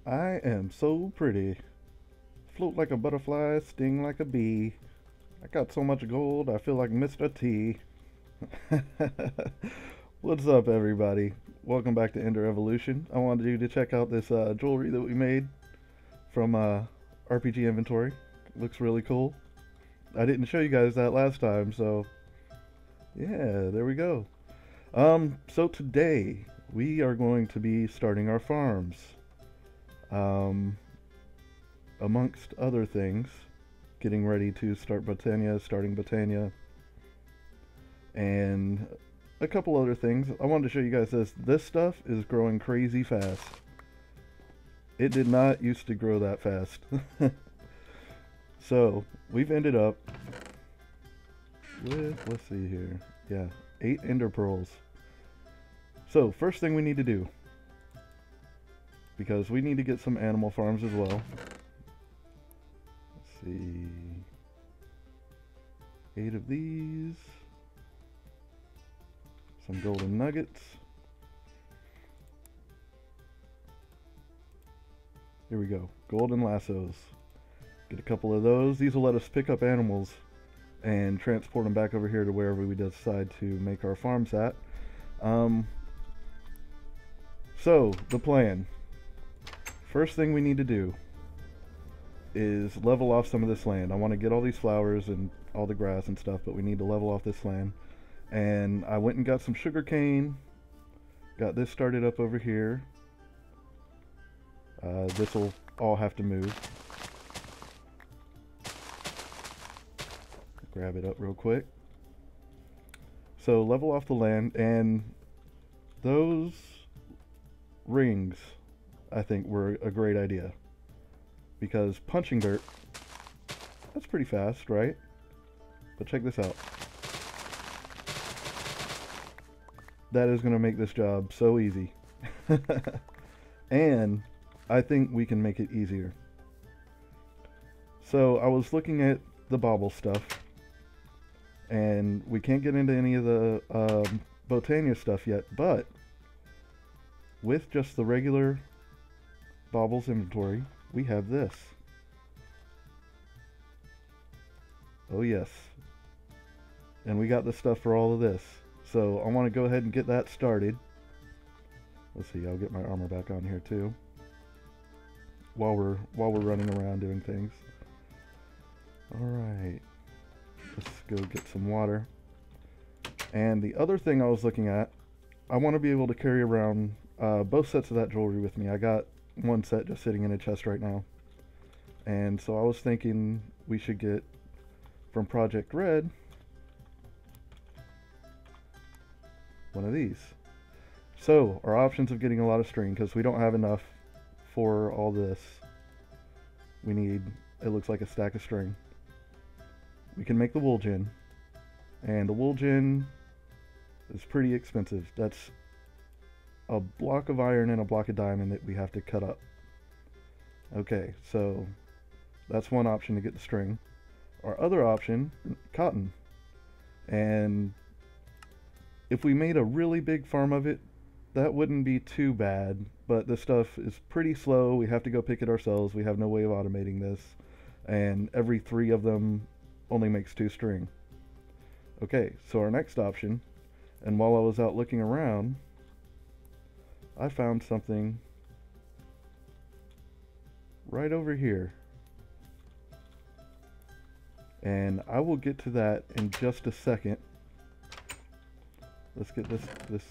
I am so pretty. Float like a butterfly, sting like a bee. I got so much gold, I feel like Mr. T. What's up, everybody? Welcome back to Ender Evolution. I wanted you to check out this jewelry that we made from RPG Inventory. Looks really cool. I didn't show you guys that last time, so yeah, there we go. So today we are going to be starting our farms. Amongst other things, getting ready to start Botania, starting Botania, and a couple other things. I wanted to show you guys this. This stuff is growing crazy fast. It did not used to grow that fast. So, we've ended up with, let's see here, yeah, 8 ender pearls. So, first thing we need to do, because we need to get some animal farms as well. Let's see, 8 of these, some golden nuggets. Here we go, golden lassos. Get a couple of those. These will let us pick up animals and transport them back over here to wherever we decide to make our farms at. So, the plan. First thing we need to do is level off some of this land. I want to get all these flowers and all the grass and stuff, but we need to level off this land. And I went and got some sugar cane. Got this started up over here. This will all have to move. Grab it up real quick. So level off the land, and those rings I think were a great idea, because punching dirt, that's pretty fast, right? But check this out. That is going to make this job so easy. And I think we can make it easier. So I was looking at the bauble stuff, and we can't get into any of the Botania stuff yet, but with just the regular baubles inventory, we have this. Oh yes. And we got the stuff for all of this. So I want to go ahead and get that started. Let's see, I'll get my armor back on here too, while we're running around doing things. Alright. Let's go get some water. And the other thing I was looking at, I want to be able to carry around both sets of that jewelry with me. I got one set just sitting in a chest right now. And so I was thinking we should get from Project Red one of these. So our options of getting a lot of string, because we don't have enough for all this. We need, it looks like, a stack of string. We can make the wool gin, and the wool gin is pretty expensive. That's a block of iron and a block of diamond that we have to cut up. Okay, so that's one option to get the string. Our other option, cotton. And if we made a really big farm of it, that wouldn't be too bad, but this stuff is pretty slow. We have to go pick it ourselves. We have no way of automating this, and every 3 of them only makes 2 string. Okay, so our next option, and while I was out looking around, I found something right over here. And I will get to that in just a second. Let's get this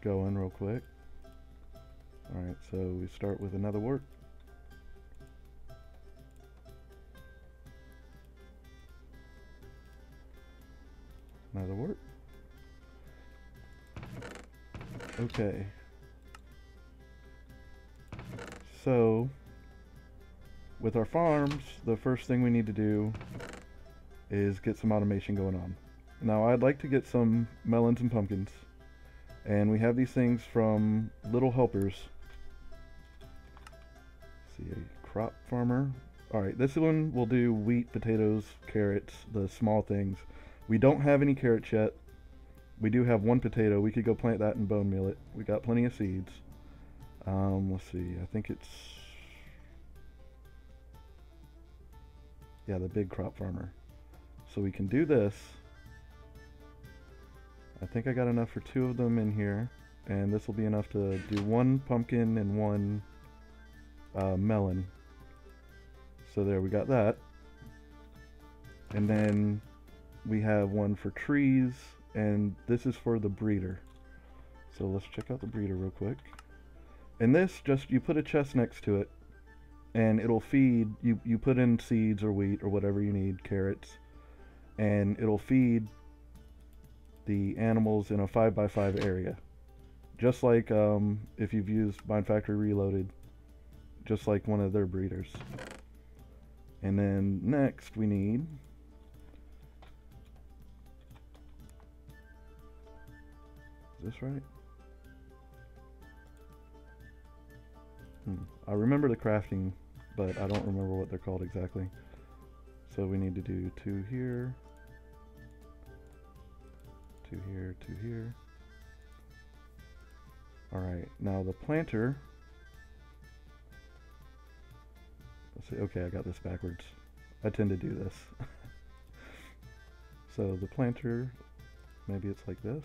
going real quick. Alright, so we start with another work. Another work. Okay. So, with our farms, the first thing we need to do is get some automation going on. Now, I'd like to get some melons and pumpkins, and we have these things from Little Helpers. Let's see, a crop farmer. Alright, this one will do wheat, potatoes, carrots, the small things. We don't have any carrots yet. We do have one potato. We could go plant that and bone meal it. We got plenty of seeds. Let's see, I think it's, yeah, the big crop farmer. So we can do this. I think I got enough for 2 of them in here, and this will be enough to do 1 pumpkin and 1 melon. So there, we got that. And then we have 1 for trees, and this is for the breeder. So let's check out the breeder real quick. And this, just, you put a chest next to it, and it'll feed, you put in seeds or wheat or whatever you need, carrots, and it'll feed the animals in a 5x5 area. Just like if you've used Mind Factory Reloaded, just like one of their breeders. And then next we need is this right? I remember the crafting, but I don't remember what they're called exactly. So we need to do 2 here, 2 here, 2 here. Alright, now the planter. Let's see, okay, I got this backwards. I tend to do this. So the planter, maybe it's like this.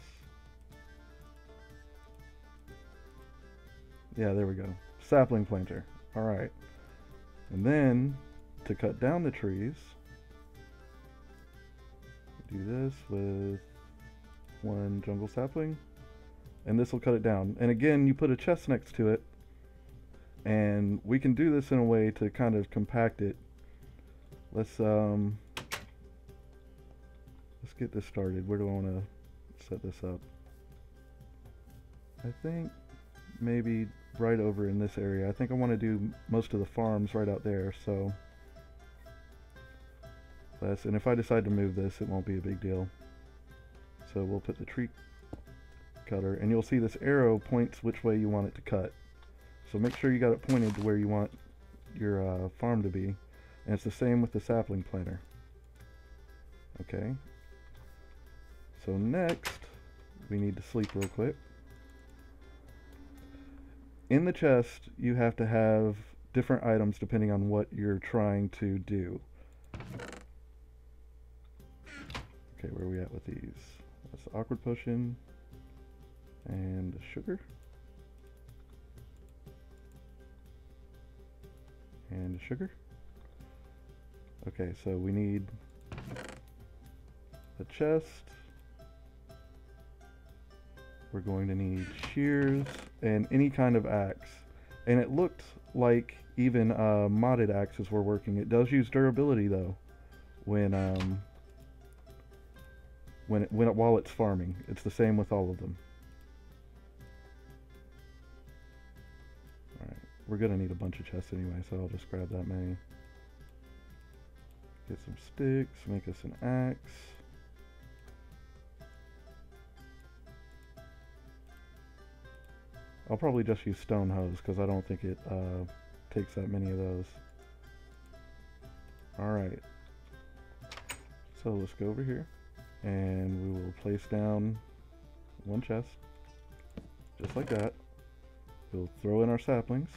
Yeah, there we go. Sapling planter. Alright. And then, to cut down the trees, do this with 1 jungle sapling, and this will cut it down. And again, you put a chest next to it, and we can do this in a way to kind of compact it. Let's get this started. Where do I want to set this up? I think maybe right over in this area. I think I want to do most of the farms right out there, so and if I decide to move this, it won't be a big deal. So we'll put the tree cutter, and you'll see this arrow points which way you want it to cut. So make sure you got it pointed to where you want your farm to be, and it's the same with the sapling planter. Okay, so next we need to sleep real quick. In the chest, you have to have different items depending on what you're trying to do. Okay, where are we at with these? That's the awkward potion and the sugar. And the sugar. Okay, so we need a chest. We're going to need shears and any kind of axe. And it looked like even modded axes were working. It does use durability though while it's farming. It's the same with all of them. Alright, we're gonna need a bunch of chests anyway, so I'll just grab that many. Get some sticks, make us an axe. I'll probably just use stone hose because I don't think it takes that many of those. Alright, so let's go over here and we will place down 1 chest just like that. We'll throw in our saplings.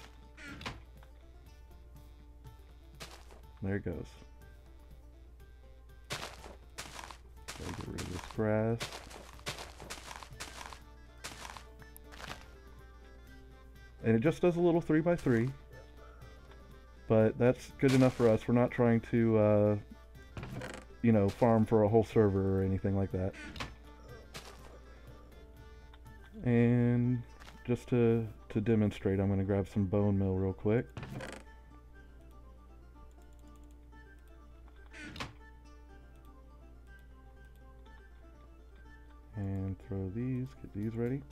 There it goes. Get rid of this grass. And it just does a little 3x3, but that's good enough for us. We're not trying to, you know, farm for a whole server or anything like that. And just to demonstrate, I'm going to grab some bone meal real quick. And throw these, get these ready.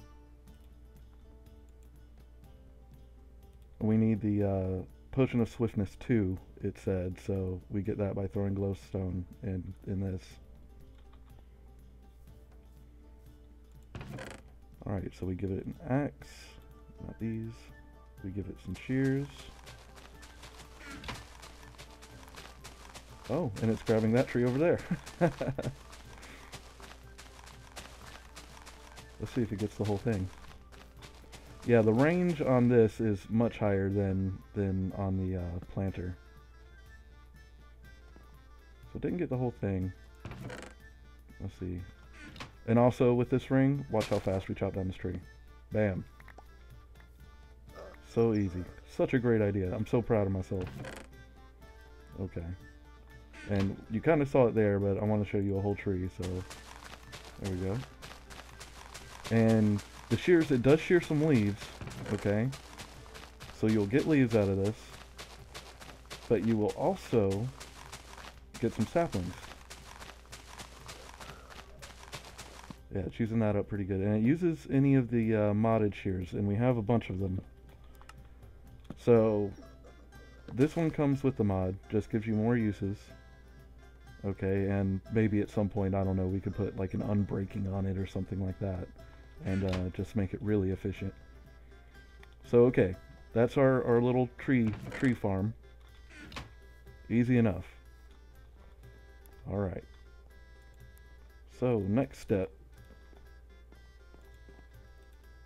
We need the Potion of Swiftness 2, it said, so we get that by throwing glowstone in this. Alright, so we give it an axe, not these. We give it some shears. Oh, and it's grabbing that tree over there. Let's see if it gets the whole thing. Yeah, the range on this is much higher than on the planter. So didn't get the whole thing. Let's see. And also with this ring, watch how fast we chop down this tree. Bam. So easy. Such a great idea. I'm so proud of myself. Okay. And you kind of saw it there, but I want to show you a whole tree, so there we go. And the shears, it does shear some leaves, okay? So you'll get leaves out of this, but you will also get some saplings. Yeah, it's using that up pretty good. And it uses any of the modded shears, and we have a bunch of them. So this one comes with the mod, just gives you more uses. Okay, and maybe at some point, I don't know, we could put like an unbreaking on it or something like that, and just make it really efficient. So okay, that's our little tree farm. Easy enough. Alright. So next step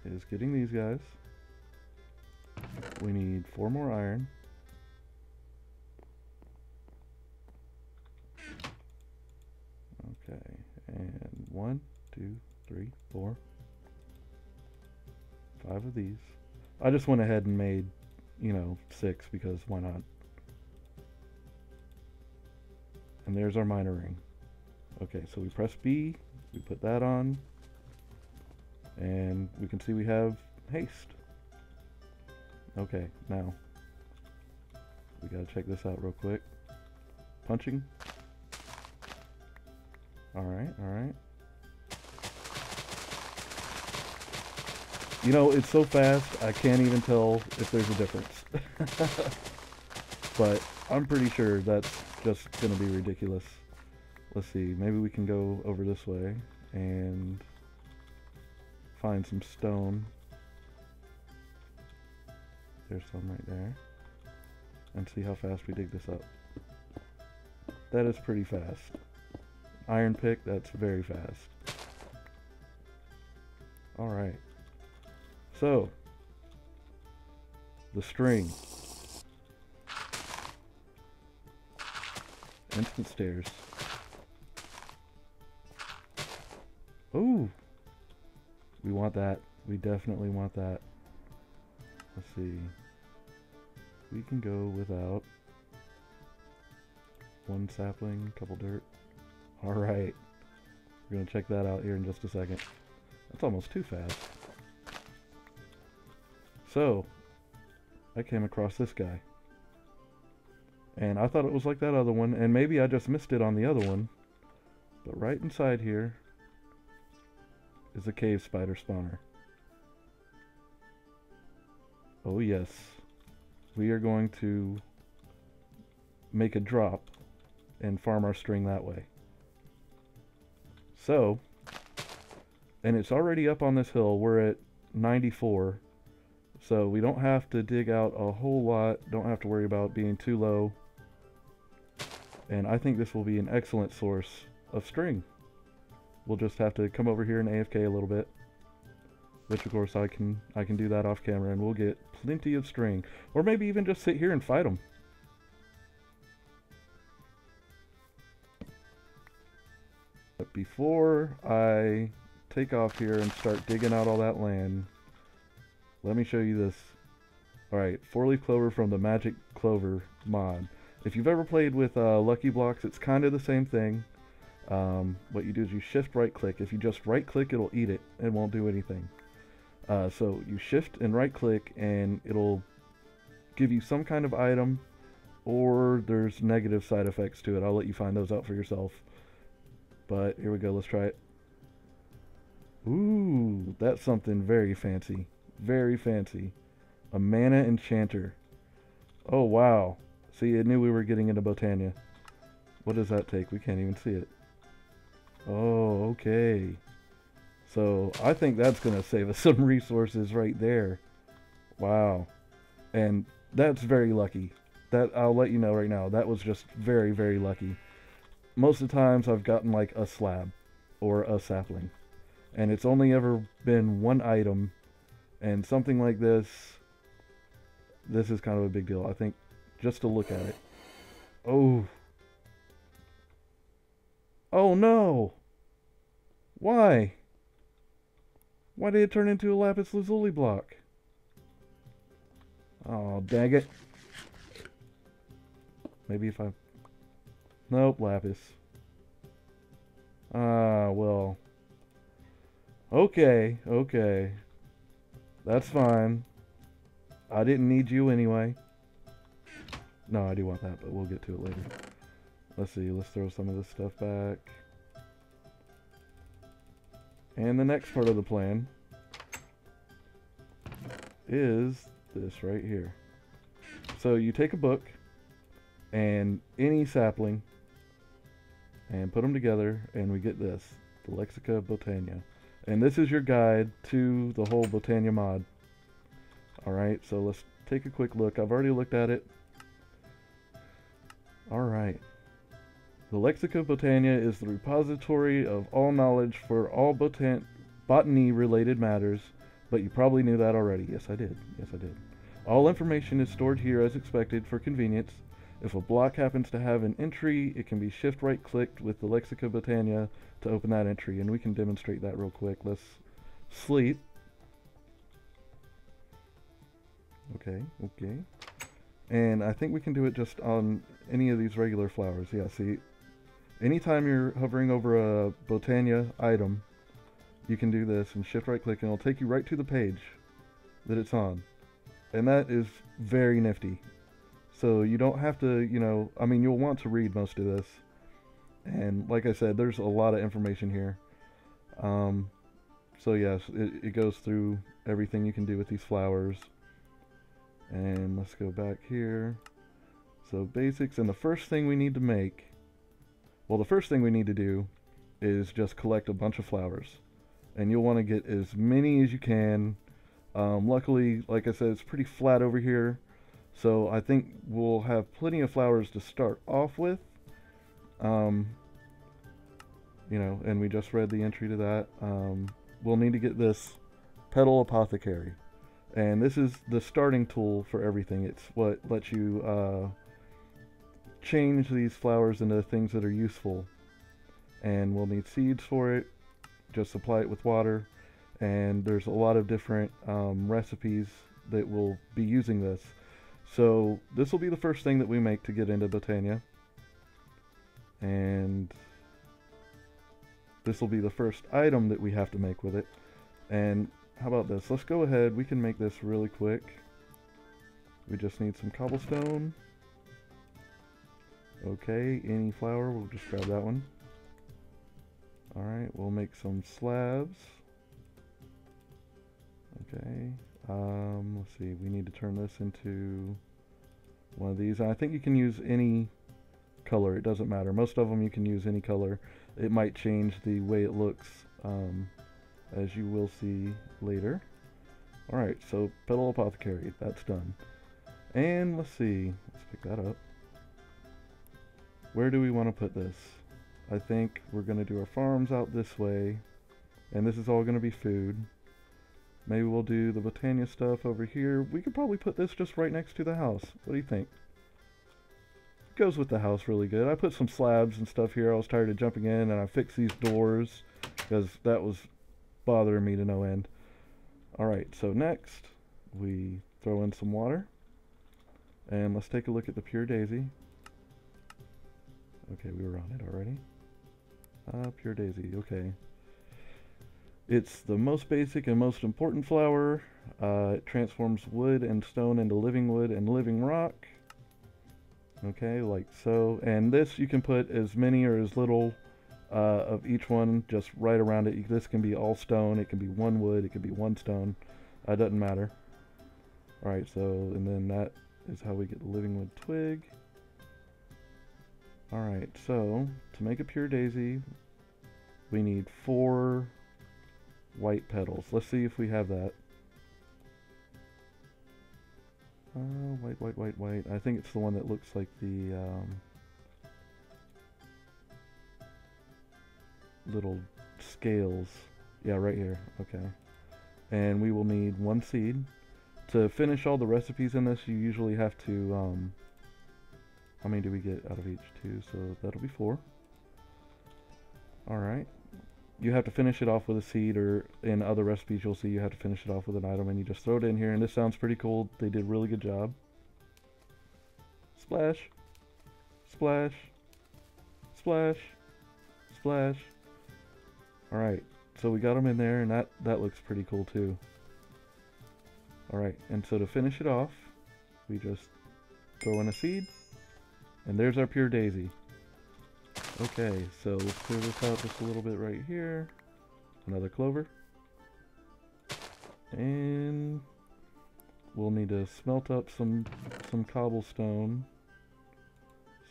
is getting these guys. We need 4 more iron. Okay, and 1, 2, 3, 4, 5 of these. I just went ahead and made, you know, 6 because why not? And there's our miner ring. Okay, so we press B, we put that on, and we can see we have haste. Okay, now we gotta check this out real quick. Punching. Alright, alright. You know, it's so fast, I can't even tell if there's a difference. But I'm pretty sure that's just gonna be ridiculous. Let's see, maybe we can go over this way and find some stone. There's some right there. And see how fast we dig this up. That is pretty fast. Iron pick, that's very fast. Alright. So, the string. Instant stairs. Ooh! We want that. We definitely want that. Let's see. We can go without 1 sapling, couple dirt. Alright. We're gonna check that out here in just a second. That's almost too fast. So, I came across this guy. And I thought it was like that other one, and maybe I just missed it on the other one. But right inside here is a cave spider spawner. Oh yes. We are going to make a drop and farm our string that way. So, and it's already up on this hill. We're at 94. So we don't have to dig out a whole lot. Don't have to worry about being too low. And I think this will be an excellent source of string. We'll just have to come over here and AFK a little bit. Which of course I can do that off camera, and we'll get plenty of string. Or maybe even just sit here and fight them. But before I take off here and start digging out all that land, let me show you this. Alright, 4-leaf clover from the Magic Clover mod. If you've ever played with Lucky Blocks, it's kind of the same thing. What you do is you shift right click. If you just right click, it'll eat it and won't do anything. So you shift and right click and it'll give you some kind of item, or there's negative side effects to it. I'll let you find those out for yourself. But here we go, let's try it. Ooh, that's something very fancy. Very fancy. A mana enchanter. Oh wow. See, I knew we were getting into Botania. What does that take? We can't even see it. Oh, okay. So I think that's going to save us some resources right there. Wow. And that's very lucky. That, I'll let you know right now, that was just very, very lucky. Most of the times I've gotten like a slab or a sapling. And it's only ever been one item And something like this is kind of a big deal, I think, just to look at it. Oh. Oh no! Why? Why did it turn into a lapis lazuli block? Oh, dang it. Maybe if I... Nope, lapis. Ah, well. Okay, okay. That's fine. I didn't need you anyway. No, I do want that, but we'll get to it later. Let's see, let's throw some of this stuff back. And the next part of the plan is this right here. So you take a book and any sapling and put them together, and we get this, the Lexica Botania. And this is your guide to the whole Botania mod. Alright, so let's take a quick look. I've already looked at it. Alright. The Lexica Botania is the repository of all knowledge for all botany-related matters, but you probably knew that already. Yes, I did. Yes, I did. All information is stored here as expected for convenience. If a block happens to have an entry, it can be shift right-clicked with the Lexica Botania to open that entry, and we can demonstrate that real quick. Let's sleep. Okay, okay. And I think we can do it just on any of these regular flowers. Yeah, see, anytime you're hovering over a Botania item, you can do this and shift right click and it'll take you right to the page that it's on. And that is very nifty. So you don't have to, you know, I mean, you'll want to read most of this. And like I said, there's a lot of information here. So yes, it goes through everything you can do with these flowers. And let's go back here. So basics, and the first thing we need to make, well, the first thing we need to do is just collect a bunch of flowers. And you'll want to get as many as you can. Luckily, like I said, it's pretty flat over here. So I think we'll have plenty of flowers to start off with. You know, and we just read the entry to that. We'll need to get this petal apothecary. And this is the starting tool for everything. It's what lets you change these flowers into things that are useful. And we'll need seeds for it. Just supply it with water. And there's a lot of different recipes that will be using this. So this will be the first thing that we make to get into Botania. And this will be the first item that we have to make with it. And how about this? Let's go ahead. We can make this really quick. We just need some cobblestone. Okay, any flower, we'll just grab that one. Alright, we'll make some slabs. Okay, let's see, we need to turn this into one of these. I think you can use any color, it doesn't matter. Most of them you can use any color. It might change the way it looks, as you will see later. Alright, so petal apothecary, that's done. And let's see, let's pick that up. Where do we want to put this? I think we're going to do our farms out this way, and this is all going to be food. Maybe we'll do the Botania stuff over here. We could probably put this just right next to the house. What do you think? Goes with the house really good. I put some slabs and stuff here. I was tired of jumping in, and I fixed these doors because that was bothering me to no end. Alright, so next we throw in some water, and let's take a look at the pure daisy. Okay, we were on it already. Pure daisy, okay. It's the most basic and most important flower. It transforms wood and stone into living wood and living rock. Okay, like so. And this you can put as many or as little of each one just right around it. This can be all stone, it can be one wood, it can be one stone. It doesn't matter. Alright, so, and then that is how we get the living wood twig. Alright, so, to make a pure daisy, we need 4 white petals. Let's see if we have that. White, white, white, white. I think it's the one that looks like the little scales. Yeah, right here. Okay. and we will need 1 seed. To finish all the recipes in this, you usually have to, how many do we get out of each? 2, so that'll be 4. Alright. You have to finish it off with a seed, or in other recipes you'll see you have to finish it off with an item, and you just throw it in here, and this sounds pretty cool. They did a really good job. Splash. Splash. Splash. Splash. Alright, so we got them in there, and that looks pretty cool too. Alright, and so to finish it off, we just throw in a seed, and there's our pure daisy. Okay, so let's clear this out just a little bit right here. Another clover. And we'll need to smelt up some cobblestone.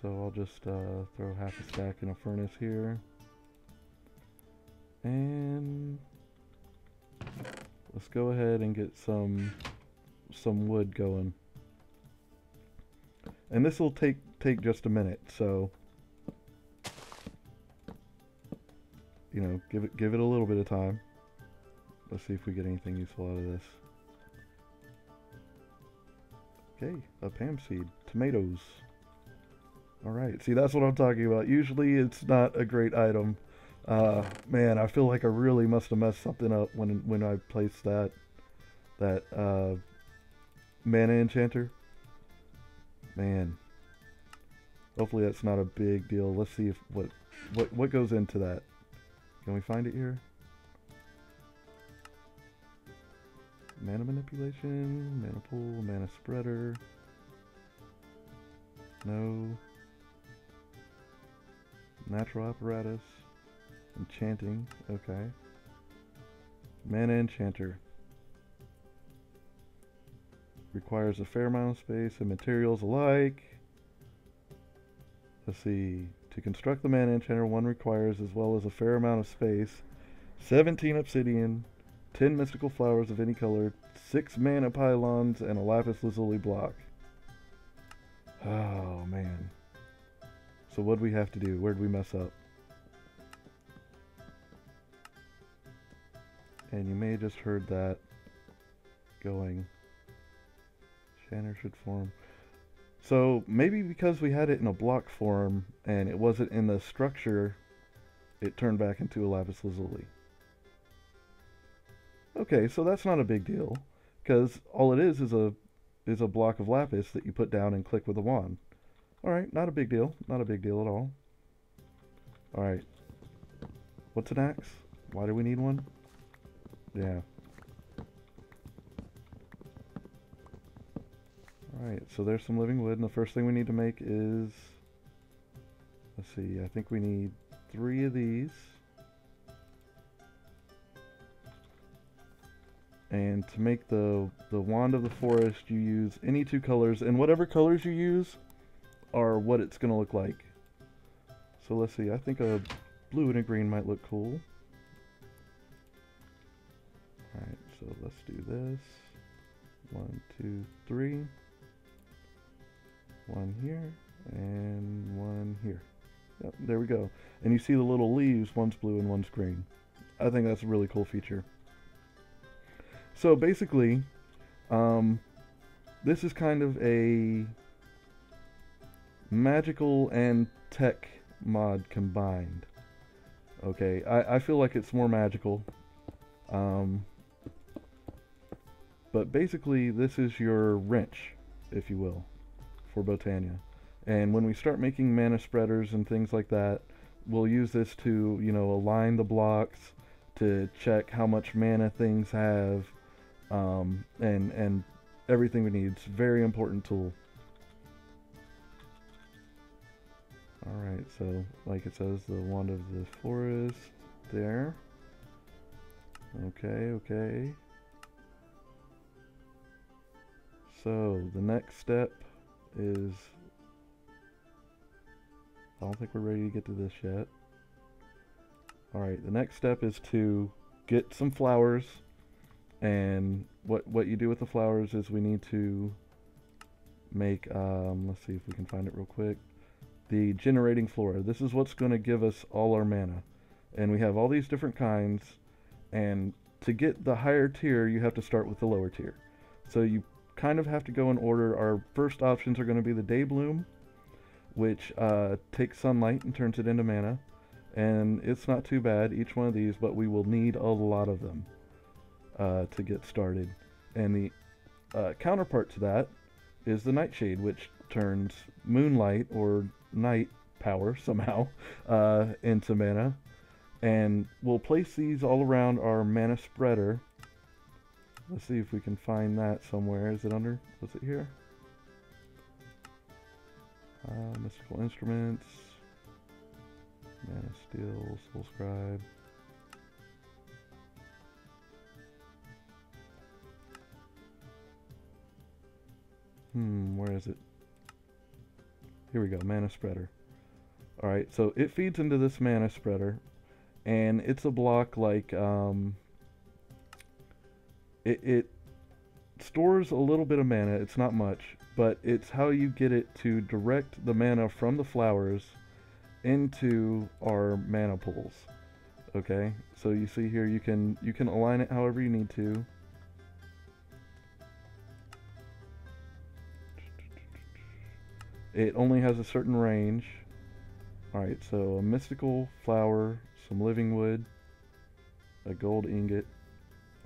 So I'll just throw half a stack in a furnace here. And let's go ahead and get some wood going. And this will take just a minute, so you know, give it a little bit of time. Let's see if we get anything useful out of this. Okay, a Pam seed, tomatoes. Alright, see, that's what I'm talking about. Usually it's not a great item. Man, I feel like I really must have messed something up when I placed that mana enchanter. Man, hopefully that's not a big deal. Let's see if what goes into that. Can we find it here? Mana manipulation, mana pool, mana spreader. No. Natural apparatus. Enchanting. Okay. Mana enchanter. Requires a fair amount of space and materials alike. Let's see. To construct the mana enchanter, one requires, as well as a fair amount of space, 17 obsidian, 10 mystical flowers of any color, 6 mana pylons, and a lapis lazuli block. Oh, man. So what do we have to do? Where did we mess up? And you may have just heard that going. Shanner should form. So maybe because we had it in a block form and it wasn't in the structure, it turned back into a lapis lazuli. Okay, so that's not a big deal, because all it is a block of lapis that you put down and click with a wand. Alright, not a big deal. Not a big deal at all. Alright. What's an axe? Why do we need one? Yeah. Alright, so there's some living wood, and the first thing we need to make is, let's see, I think we need 3 of these. And to make the wand of the forest, you use any 2 colors, and whatever colors you use are what it's going to look like. So let's see, I think a blue and a green might look cool. Alright, so let's do this. 1, 2, 3. 1 here, and 1 here. Yep, there we go. And you see the little leaves, one's blue and one's green. I think that's a really cool feature. So basically, this is kind of a magical and tech mod combined. Okay, I feel like it's more magical. But basically, this is your wrench, if you will, for Botania. And when we start making mana spreaders and things like that, we'll use this to, you know, align the blocks, to check how much mana things have, and everything we need. It's a very important tool. Alright, so like it says, the wand of the forest there. Okay. So the next step is, I don't think we're ready to get to this yet. Alright, the next step is to get some flowers, and what you do with the flowers is we need to make, let's see if we can find it real quick, the generating flora. This is what's going to give us all our mana. And we have all these different kinds, and to get the higher tier, you have to start with the lower tier. So you kind of have to go in order. Our first options are going to be the Day Bloom, which takes sunlight and turns it into mana. And it's not too bad, each one of these, but we will need a lot of them to get started. And the counterpart to that is the Nightshade, which turns moonlight or night power somehow into mana. And we'll place these all around our mana spreader. Let's see if we can find that somewhere. Is it under? Was it here? Mystical Instruments. Mana Steel, Soul Scribe. Where is it? Here we go, Mana Spreader. Alright, so it feeds into this Mana Spreader, and it's a block like, it stores a little bit of mana, it's not much, but it's how you get it to direct the mana from the flowers into our mana pools. Okay, so you see here you can align it however you need to. It only has a certain range. Alright, so a mystical flower, some living wood, a gold ingot.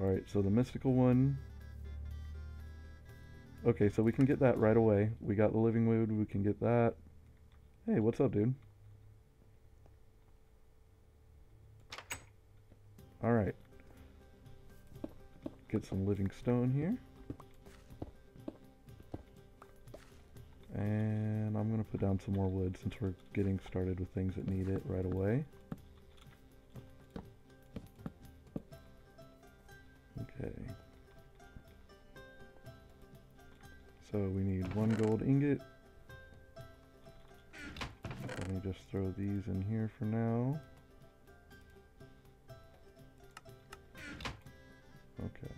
Alright, so the mystical one. Okay, so we can get that right away. We got the living wood, we can get that. Hey, what's up, dude? Alright. Get some living stone here. And I'm going to put down some more wood since we're getting started with things that need it right away. Okay. So we need one gold ingot. Let me just throw these in here for now. Okay.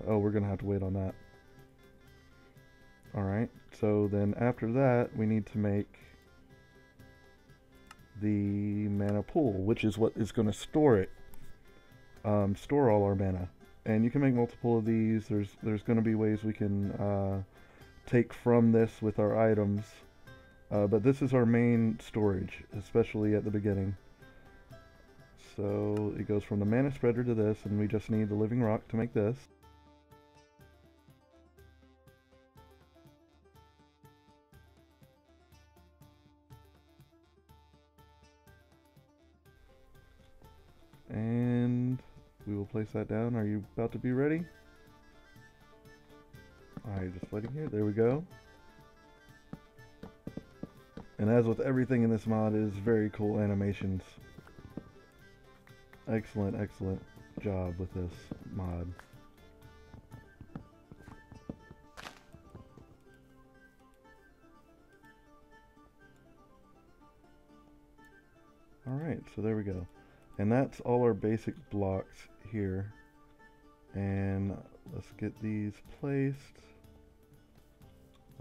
Oh, we're going to have to wait on that. Alright, so then after that, we need to make the mana pool, which is what is going to store it. Store all our mana. And you can make multiple of these. There's going to be ways we can take from this with our items. But this is our main storage, especially at the beginning. So it goes from the mana spreader to this, and we just need the living rock to make this. And we will place that down. Are you about to be ready? Alright, just waiting here. There we go. And as with everything in this mod, it is very cool animations. Excellent, excellent job with this mod. Alright, so there we go. And that's all our basic blocks here. And let's get these placed.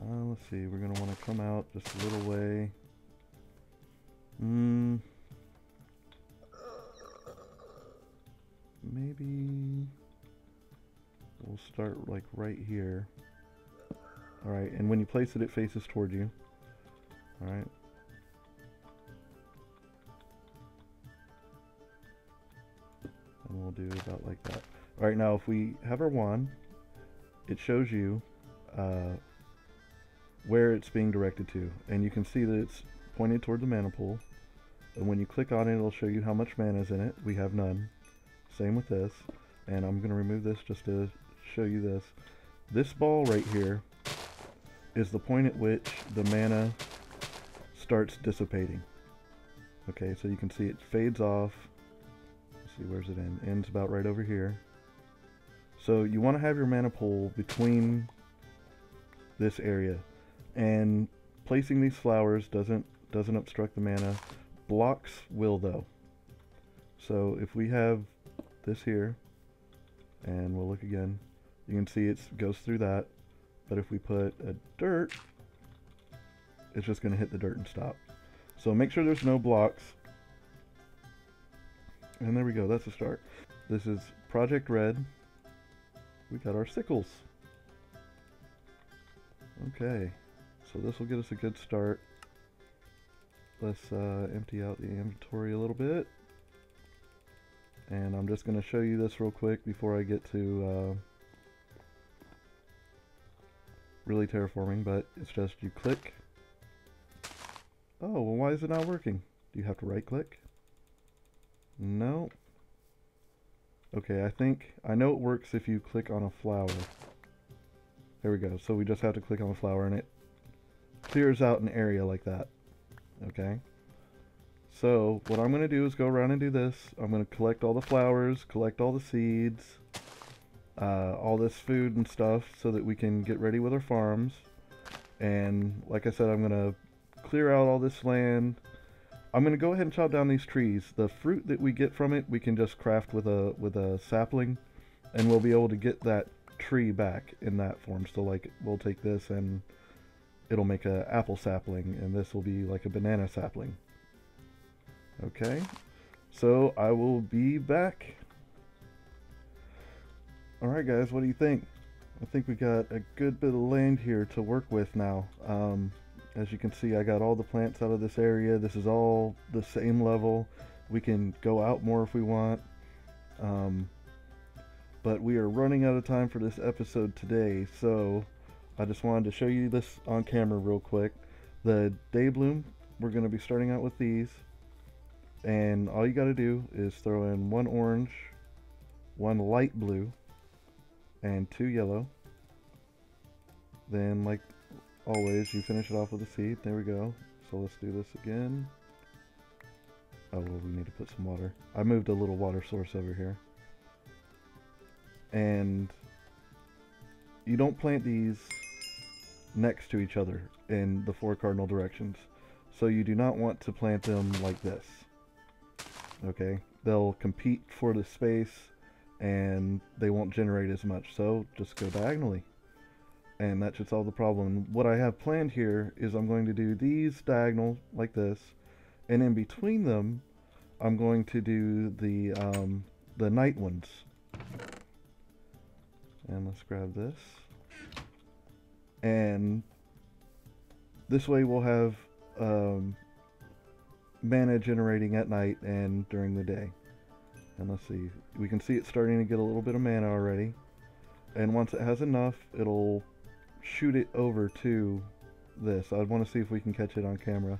Let's see, we're going to want to come out just a little way. Maybe we'll start like right here. Alright, and when you place it, it faces toward you. Alright. And we'll do about like that. Alright, now if we have our wand, it shows you where it's being directed to. And you can see that it's pointed toward the mana pool. And when you click on it, it'll show you how much mana is in it. We have none. Same with this. And I'm going to remove this just to show you this. This ball right here is the point at which the mana starts dissipating. Okay, so you can see it fades off. Let's see, where's it end? Ends about right over here. So you want to have your mana pool between this area. And placing these flowers doesn't obstruct the mana. Blocks will though. So if we have this here, and we'll look again, you can see it goes through that. But if we put a dirt, it's just going to hit the dirt and stop. So make sure there's no blocks. And there we go, that's a start. This is Project Red. We got our sickles. Okay, so this will get us a good start. Let's empty out the inventory a little bit. And I'm just going to show you this real quick before I get to really terraforming, but it's just you click. Oh, well, why is it not working? Do you have to right click? No. Okay, I know it works if you click on a flower. There we go. So we just have to click on a flower and it clears out an area like that. Okay. So what I'm going to do is go around and do this. I'm going to collect all the flowers, collect all the seeds, all this food and stuff so that we can get ready with our farms. And like I said, I'm going to clear out all this land. I'm going to go ahead and chop down these trees. The fruit that we get from it, we can just craft with a sapling, and we'll be able to get that tree back in that form. So like we'll take this and it'll make a apple sapling, and this will be like a banana sapling. Okay, so I will be back. Alright guys, what do you think? I think we got a good bit of land here to work with now. As you can see, I got all the plants out of this area. This is all the same level. We can go out more if we want. But we are running out of time for this episode today, so I just wanted to show you this on camera real quick. The day bloom, we're going to be starting out with these. And all you got to do is throw in 1 orange, 1 light blue, and 2 yellow. Then, like always, you finish it off with a seed. There we go. So let's do this again. Oh, well, we need to put some water. I moved a little water source over here. And you don't plant these next to each other in the 4 cardinal directions. So you do not want to plant them like this. Okay, they'll compete for the space and they won't generate as much, so just go diagonally and that should solve the problem. What I have planned here is I'm going to do these diagonal like this, and in between them I'm going to do the night ones. And let's grab this, and this way we'll have mana generating at night and during the day. And let's see, we can see it starting to get a little bit of mana already, and once it has enough it'll shoot it over to this. I want to see if we can catch it on camera,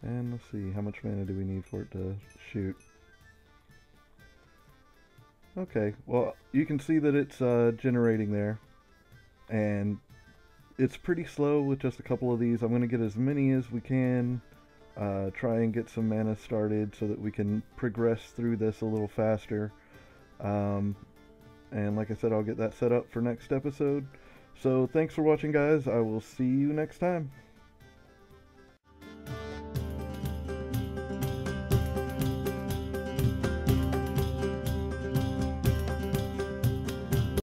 and let's see, how much mana do we need for it to shoot? Okay, well, you can see that it's generating there, and it's pretty slow with just a couple of these. I'm going to get as many as we can, try and get some mana started so that we can progress through this a little faster. And like I said, I'll get that set up for next episode. So thanks for watching, guys. I will see you next time.